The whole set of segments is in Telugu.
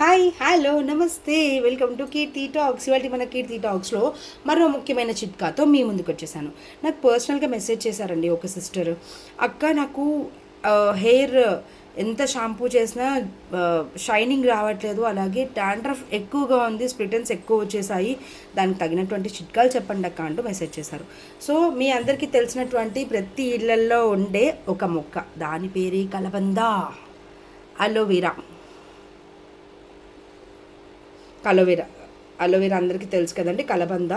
హాయ్ హలో నమస్తే వెల్కమ్ టు కీర్తి టాక్స్. ఇవాళ మన కీర్తి టాక్స్లో మరో ముఖ్యమైన చిట్కాతో మీ ముందుకు వచ్చేసాను. నాకు పర్సనల్గా మెసేజ్ చేశారండి ఒక సిస్టర్. అక్క నాకు హెయిర్ ఎంత షాంపూ చేసినా షైనింగ్ రావట్లేదు, అలాగే డాండ్రఫ్ ఎక్కువగా ఉంది, స్ప్లిటన్స్ ఎక్కువ వచ్చేసాయి, దానికి తగినటువంటి చిట్కాలు చెప్పండి అక్క అంటూ మెసేజ్ చేశారు. సో మీ అందరికీ తెలిసినటువంటి ప్రతి ఇళ్లల్లో ఉండే ఒక మొక్క, దాని పేరే కలబంద, అలోవెరా. అలోవెరా అందరికీ తెలుసు కదండి, కలబంద.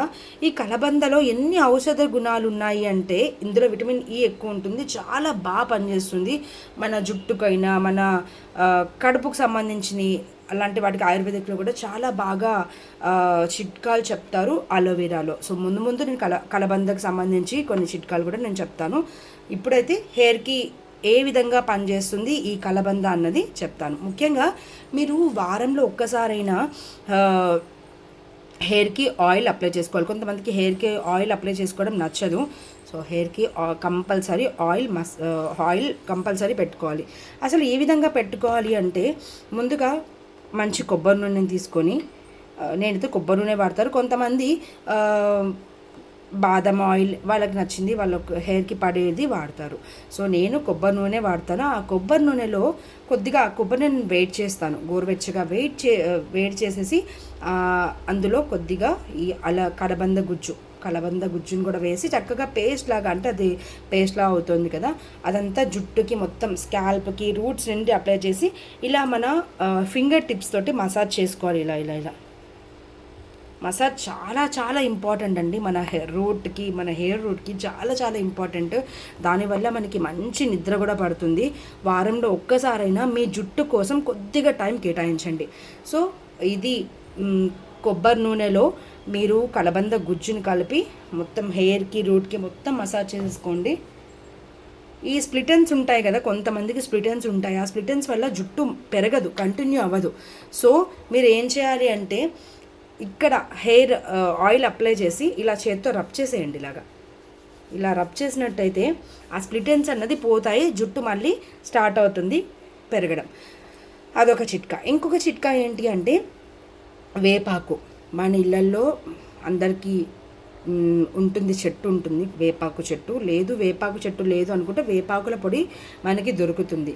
ఈ కలబందలో ఎన్ని ఔషధ గుణాలు ఉన్నాయి అంటే ఇందులో విటమిన్ ఈ ఎక్కువ ఉంటుంది, చాలా బాగా పనిచేస్తుంది. మన జుట్టుకైనా మన కడుపుకు సంబంధించిన అలాంటి వాటికి ఆయుర్వేదిక్లో కూడా చాలా బాగా చిట్కాలు చెప్తారు అలోవెరాలో. సో ముందు నేను కలబందకు సంబంధించి కొన్ని చిట్కాలు కూడా నేను చెప్తాను. ఇప్పుడైతే హెయిర్కి ఏ విధంగా పనిచేస్తుంది ఈ కలబంద అన్నది చెప్తాను. ముఖ్యంగా మీరు వారంలో ఒక్కసారైనా హెయిర్కి ఆయిల్ అప్లై చేసుకోవాలి. కొంతమందికి హెయిర్కి ఆయిల్ అప్లై చేసుకోవడం నచ్చదు. సో హెయిర్కి కంపల్సరీ ఆయిల్ కంపల్సరీ పెట్టుకోవాలి. అసలు ఏ విధంగా పెట్టుకోవాలి అంటే, ముందుగా మంచి కొబ్బరి నూనెని తీసుకొని, నేనైతే కొబ్బరి నూనె వాడతారు, కొంతమంది బాదం ఆయిల్ వాళ్ళకి నచ్చింది వాళ్ళ హెయిర్కి పడేది వాడతారు. సో నేను కొబ్బరి నూనె వాడతాను. ఆ కొబ్బరి నూనెలో కొద్దిగా ఆ కొబ్బరి నూనె వేడి చేస్తాను, గోరువెచ్చగా వేడి చేసేసి అందులో కొద్దిగా ఈ కలబంద గుజ్జుని కూడా వేసి చక్కగా పేస్ట్ లాగా, అంటే అది పేస్ట్ లాగా అవుతుంది కదా, అదంతా జుట్టుకి మొత్తం స్కాల్ప్కి రూట్స్ నుండి అప్లై చేసి ఇలా మన ఫింగర్ టిప్స్ తోటి మసాజ్ చేసుకోవాలి. ఇలా మసాజ్ చాలా చాలా ఇంపార్టెంట్ అండి. మన హెయిర్ రూట్కి చాలా ఇంపార్టెంట్. దానివల్ల మనకి మంచి నిద్ర కూడా పడుతుంది. వారంలో ఒక్కసారైనా మీ జుట్టు కోసం కొద్దిగా టైం కేటాయించండి. సో ఇది కొబ్బరి నూనెలో మీరు కలబంద గుజ్జుని కలిపి మొత్తం హెయిర్కి రూట్కి మొత్తం మసాజ్ చేసుకోండి. ఈ స్ప్లిటన్స్ ఉంటాయి కదా, కొంతమందికి స్ప్లిటన్స్ ఉంటాయి. ఆ స్ప్లిటన్స్ వల్ల జుట్టు పెరగదు, కంటిన్యూ అవ్వదు. సో మీరు ఏం చేయాలి అంటే, ఇక్కడ హెయిర్ ఆయిల్ అప్లై చేసి ఇలా చేత్తో రబ్ చేసేయండి. ఇలా రబ్ చేసినట్టయితే ఆ స్ప్లిటెన్స్ అన్నది పోతాయి, జుట్టు మళ్ళీ స్టార్ట్ అవుతుంది పెరగడం. అదొక చిట్కా. ఇంకొక చిట్కా ఏంటి అంటే, వేపాకు. మన ఇళ్ళల్లో అందరికీ చెట్టు ఉంటుంది, వేపాకు చెట్టు లేదు అనుకుంటే వేపాకుల పొడి మనకి దొరుకుతుంది.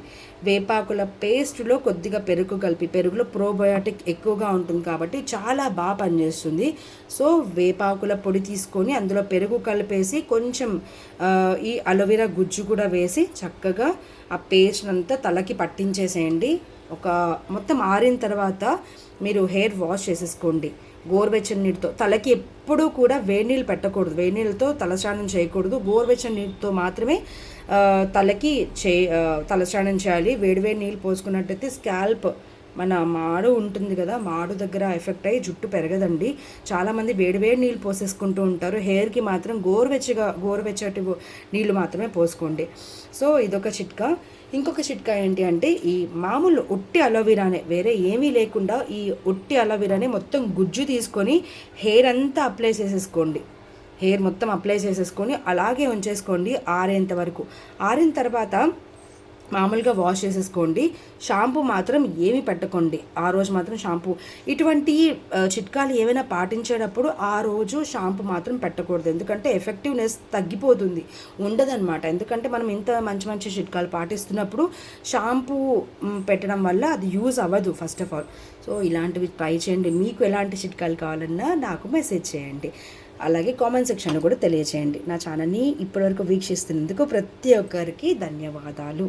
వేపాకుల పేస్ట్లో కొద్దిగా పెరుగు కలిపి, పెరుగులో ప్రోబయోటిక్ ఎక్కువగా ఉంటుంది కాబట్టి చాలా బాగా పనిచేస్తుంది. సో వేపాకుల పొడి తీసుకొని అందులో పెరుగు కలిపేసి కొంచెం ఈ అలోవెరా గుజ్జు కూడా వేసి చక్కగా ఆ పేస్ట్ అంతా తలకి పట్టించేసేయండి. మొత్తం ఆరిన తర్వాత మీరు హెయిర్ వాష్ చేసేసుకోండి గోరువెచ్చని నీటితో. తలకి ఎప్పుడూ కూడా వేడి నీళ్ళు పెట్టకూడదు, వేడి నీళ్ళతో తలస్నానం చేయకూడదు. గోరువెచ్చని నీటితో మాత్రమే తలస్నానం చేయాలి. వేడివేడి నీళ్ళు పోసుకున్నట్టయితే స్కాల్ప్, మన మాడు ఉంటుంది కదా, మాడు దగ్గర ఎఫెక్ట్ అయ్యి జుట్టు పెరగదండి. చాలామంది వేడివేడి నీళ్ళు పోసేసుకుంటూ ఉంటారు. హెయిర్కి మాత్రం గోరువెచ్చటి నీళ్ళు మాత్రమే పోసుకోండి. సో ఇదొక చిట్కా. ఇంకొక చిట్కా ఏంటి అంటే, ఈ మామూలు ఉట్టి అలోవెరానే, వేరే ఏమీ లేకుండా ఈ ఉట్టి అలోవెరానే మొత్తం గుజ్జు తీసుకొని హెయిర్ అంతా అప్లై చేసేసుకోండి. హెయిర్ మొత్తం అప్లై చేసేసుకొని అలాగే ఉంచేసుకోండి ఆరేంత వరకు. ఆరిన తర్వాత మామూలుగా వాష్ చేసేసుకోండి. షాంపూ మాత్రం ఏమి పెట్టకండి, ఆ రోజు మాత్రం షాంపూ. ఇటువంటి చిట్కాలు ఏమైనా పాటించేటప్పుడు ఆ రోజు షాంపూ మాత్రం పెట్టకూడదు, ఎందుకంటే ఎఫెక్టివ్నెస్ తగ్గిపోతుంది, ఉండదన్నమాట. ఎందుకంటే మనం ఇంత మంచి చిట్కాలు పాటిస్తున్నప్పుడు షాంపూ పెట్టడం వల్ల అది యూజ్ అవ్వదు ఫస్ట్ ఆఫ్ ఆల్. సో ఇలాంటివి ట్రై చేయండి. మీకు ఎలాంటి చిట్కాలు కావాలన్నా నాకు మెసేజ్ చేయండి, అలాగే కామెంట్ సెక్షన్లో కూడా తెలియచేయండి. నా ఛానల్ని ఇప్పటివరకు వీక్షిస్తున్నందుకు ప్రతి ఒక్కరికి ధన్యవాదాలు.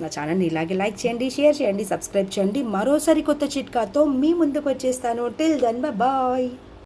నా ఛానల్ని ఇలాగే లైక్ చేయండి, షేర్ చేయండి, సబ్స్క్రైబ్ చేయండి. మరోసారి కొత్త చిట్కాతో మీ ముందుకు వచ్చేస్తాను. Till then bye.